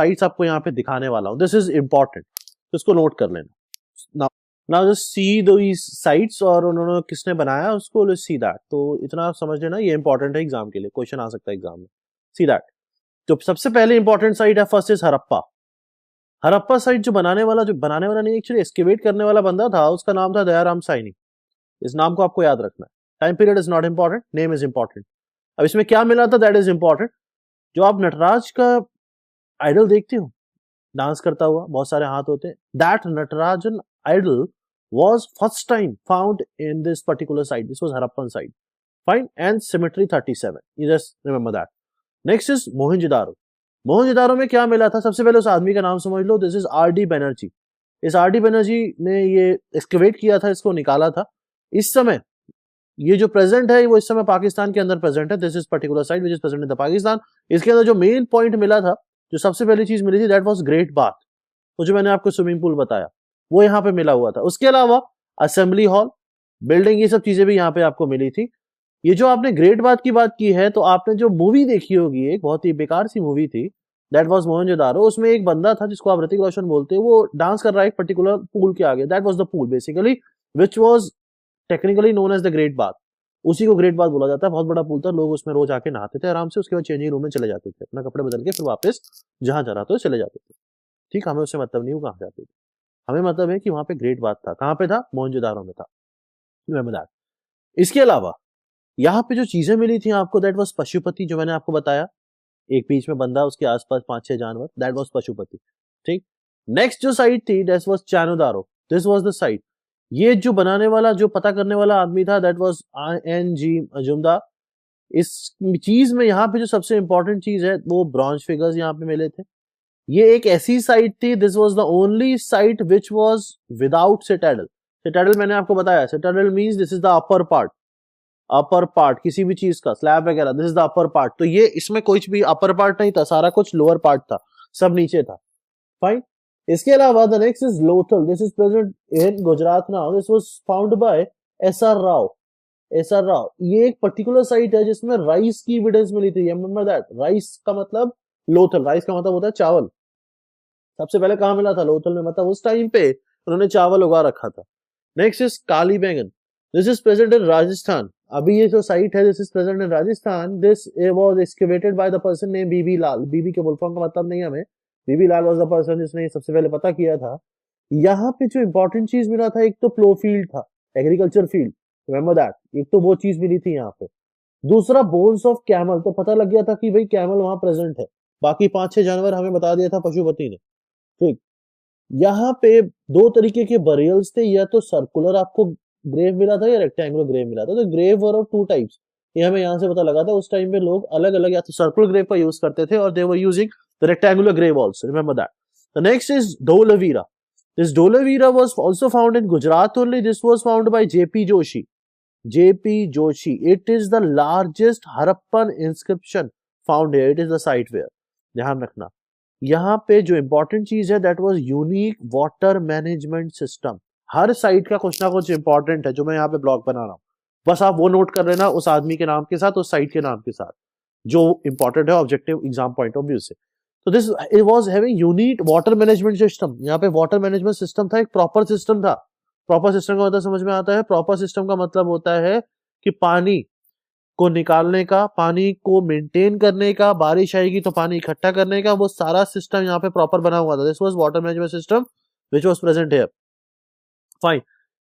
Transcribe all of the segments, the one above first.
Sites आपको यहाँ पे दिखाने वाला हूँ, दिस इज इंपॉर्टेंट, तो इसको नोट कर लेना। नाउ जस्ट सी दीस साइट्स, और उन्होंने किसने बनाया उसको, लेट्स सी दैट। तो इतना आप समझ लेना, ये इंपॉर्टेंट है एग्जाम के लिए, क्वेश्चन आ सकता है एग्जाम में। सी दैट जो सबसे पहले इंपॉर्टेंट साइट है, first is Harappa. Harappa site जो बनाने वाला नहीं, एक्चुअली एक्सकेवेट करने वाला बंदा था, उसका नाम था दयाराम साइनी। इस नाम को आपको याद रखना है। Time period is not important, name is important. अब इसमें क्या मिला था, दैट इज इंपॉर्टेंट। जो आप नटराज का आइडल देखते हो डांस करता हुआ, बहुत सारे हाथ होते हैं, that Natarajan idol was first time found in this particular site. This was Harappan site. Fine. And cemetery 37. You just remember that. Next is Mohenjodaro. Mohenjodaro में क्या मिला था, सबसे पहले उस आदमी का नाम समझ लो, दिस इज आर.डी. बनर्जी। इस आर.डी. बनर्जी ने ये एक्सकेवेट किया था, इसको निकाला था। इस समय ये जो प्रेजेंट है वो इस समय पाकिस्तान के अंदर प्रेजेंट है, this is particular site which is present in the Pakistan. इसके अंदर जो मेन पॉइंट मिला था, जो सबसे पहली चीज मिली थी, दैट वाज ग्रेट बाथ। तो जो मैंने आपको स्विमिंग पूल बताया वो यहाँ पे मिला हुआ था। उसके अलावा असेंबली हॉल, बिल्डिंग, ये सब चीजें भी यहाँ पे आपको मिली थी। ये जो आपने ग्रेट बाथ की बात की है, तो आपने जो मूवी देखी होगी, एक बहुत ही बेकार सी मूवी थी, दैट वाज मोहनजोदारो। उसमें एक बंदा था जिसको आप ऋतिक रोशन बोलते हैं, वो डांस कर रहा है एक पर्टिकुलर पूल के आगे, that was the pool basically, which was technically known as the great bath. उसी को ग्रेट बाथ बोला जाता है। बहुत बड़ा पूल था, लोग उसमें रोज आके नहाते थे आराम से, उसके बाद चेंजिंग रूम में चले जाते थे, अपना कपड़े बदल के फिर वापस जहां जा रहा था चले जाते थे। ठीक, हमें उससे मतलब नहीं, वो कहाँ जाते थे, हमें मतलब है कि वहां पे ग्रेट बाथ था। कहां पे था, मोहनजोदारो में था। Remember that. इसके अलावा यहाँ पे जो चीजें मिली थी आपको, दैट वाज पशुपति, जो मैंने आपको बताया, एक बीच में बंदा, उसके आसपास 5-6 जानवर, दैट वाज पशुपति। ठीक, नेक्स्ट जो साइट थी, that was Chanhudaro, this was the site. ये जो बनाने वाला, जो पता करने वाला आदमी था, दैट वाज आई.एन.जी. मजूमदार। इस चीज में यहाँ पे जो सबसे इंपॉर्टेंट चीज है, वो ब्रॉन्ज फिगर्स यहाँ पे मिले थे। ये एक ऐसी साइट थी, this was the only site which was without citadel. Citadel मैंने आपको बताया, citadel means this is the upper part, upper part किसी भी चीज का, स्लैब वगैरह, this is the upper part. तो ये इसमें कुछ भी अपर पार्ट नहीं था, सारा कुछ लोअर पार्ट था, सब नीचे था। फाइन। इसके अलावा the next is Lothal, this is present in Gujarat now, this was found bye SR. Rao. SR. Rao, ये एक पर्टिकुलर साइट है जिसमें राइस की एविडेंस मिली थी। रिमेंबर दैट, राइस का मतलब लोथल, राइस का मतलब होता है चावल। सबसे पहले कहां मिला था, लोथल में, मतलब उस टाइम पे उन्होंने चावल उगा रखा था। Next is Kalibangan, this is present in Rajasthan. अभी ये जो साइट है, this is present in Rajasthan. This was excavated by the person name B B Lal. B B के फुल फॉर्म का मतलब नहीं हमें, B B Lal was the person जिसने सबसे पहले पता किया था। यहाँ पे जो इंपॉर्टेंट चीज मिला था, एक तो प्लो फील्ड था, एग्रीकल्चर फील्ड, रिमेंबर दैट, एक तो वो चीज मिली थी यहाँ पे। दूसरा बोन्स ऑफ कैमल, तो पता लग गया था कि भाई कैमल वहां प्रेजेंट है। बाकी 5-6 जानवर हमें बता दिया था पशुपति ने। ठीक, यहाँ पे दो तरीके के बरियल्स थे, या तो सर्कुलर आपको ग्रेव मिला था या रेक्टेंगुलर ग्रेव मिला था। तो ग्रेव वर ऑफ 2 टाइप्स, ये हमें यहाँ से पता लगा था। उस टाइम पे लोग अलग अलग या तो सर्कुलर ग्रेव का यूज करते थे, और they were using the rectangular grave also, remember that. The next is Dholavira. This Dholavira was also found in Gujarat only. This was found by J P Joshi. J P Joshi, it is the largest Harappan inscription found here, it is the site where. ध्यान रखना, यहाँ पे जो important चीज है, that was unique water management system. हर site का कुछ ना कुछ इंपॉर्टेंट है, जो मैं यहाँ पे ब्लॉग बना रहा हूँ, बस आप वो नोट कर लेना उस आदमी के नाम के साथ, उस साइट के नाम के साथ, जो इंपॉर्टेंट है objective exam point of view से। तो this it was having unique water management system. यहाँ पे वाटर मैनेजमेंट सिस्टम था, एक प्रॉपर सिस्टम था। प्रॉपर सिस्टम का मतलब समझ में आता है, प्रॉपर सिस्टम का मतलब होता है कि पानी को निकालने का, पानी को मेंटेन करने का, बारिश आएगी तो पानी इकट्ठा करने का, वो सारा सिस्टम यहाँ पे प्रॉपर बना हुआ था। This was water management system which was present here. Fine.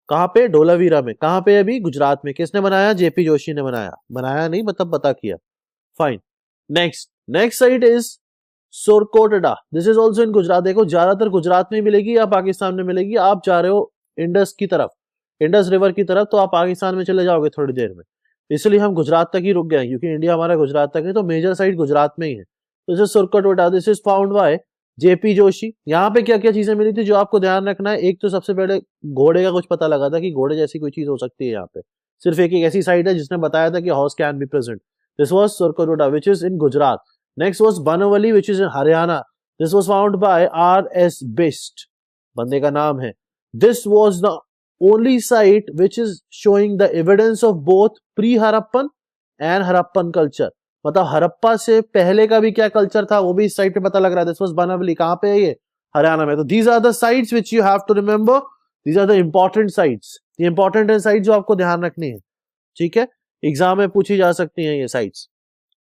कहां पे, धोलावीरा में। कहां पे, अभी गुजरात में। किसने बनाया, जेपी जोशी ने बनाया। बनाया नहीं मतलब पता किया। Fine. Next site is Surkotada, this is also in Gujarat. देखो, ज्यादातर गुजरात में मिलेगी या पाकिस्तान में मिलेगी। आप जा रहे हो इंडस की तरफ, इंडस रिवर की तरफ, तो आप पाकिस्तान में चले जाओगे थोड़ी देर में, इसलिए हम गुजरात तक ही रुक गए, क्योंकि इंडिया हमारा गुजरात तक है, तो मेजर साइट गुजरात में ही है। तो this is Surkotada, this is found by J P Joshi. यहाँ पे क्या क्या चीजें मिली थी जो आपको ध्यान रखना है, एक तो सबसे पहले घोड़े का कुछ पता लगा था कि घोड़े जैसी कोई चीज हो सकती है यहाँ पे। सिर्फ एक ऐसी साइट है जिसने बताया था कि horse can be present. This was Surkotada which is in Gujarat. Next was Banawali which is in Haryana. This was found by R.S. Bisht, बंदे का नाम है। This was the only site which is showing the evidence of both pre-Harappan and Harappan culture. मतलब हड़प्पा से पहले का भी क्या कल्चर था वो भी इस साइड पे पता लग रहा है. This was Banawali. कहाँ पे है ये? हरियाणा में. तो these are the sites which you have to remember. These are the important sites. ये इंपॉर्टेंट है साइट जो आपको ध्यान रखनी है. ठीक है, एग्जाम में पूछी जा सकती हैं ये साइट्स.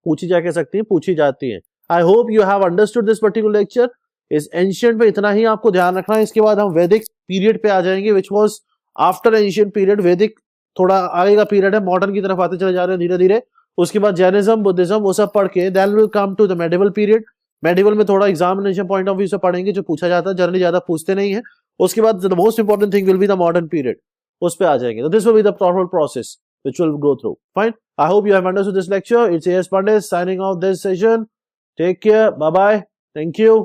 पूछी जा सकती हैं, पूछी जाती हैं. I hope you have understood this particular lecture. इस एंशियंट पे इतना ही आपको ध्यान रखना है. इसके बाद हम वैदिक पीरियड पे आ जाएंगे which was after ancient period. वैदिक थोड़ा आगे का पीरियड है, मॉडर्न की तरफ आते चले जा रहे हैं धीरे धीरे. उसके बाद जैनिज्म, बुद्धिज्म, वो सब पढ़ के then will come to the medieval period. Medieval में थोड़ा एग्जामिनेशन पॉइंट ऑफ व्यू से पढ़ेंगे, जो पूछा जाता है जनरली ज्यादा पूछते नहीं है. उसके बाद the most important thing will be the modern period. उस पे आ जाएंगे. तो this will be the proper process which will go through. Fine. I hope you have understood this lecture. It's A.S. Pandey signing off this session. Take care. Bye bye. Thank you.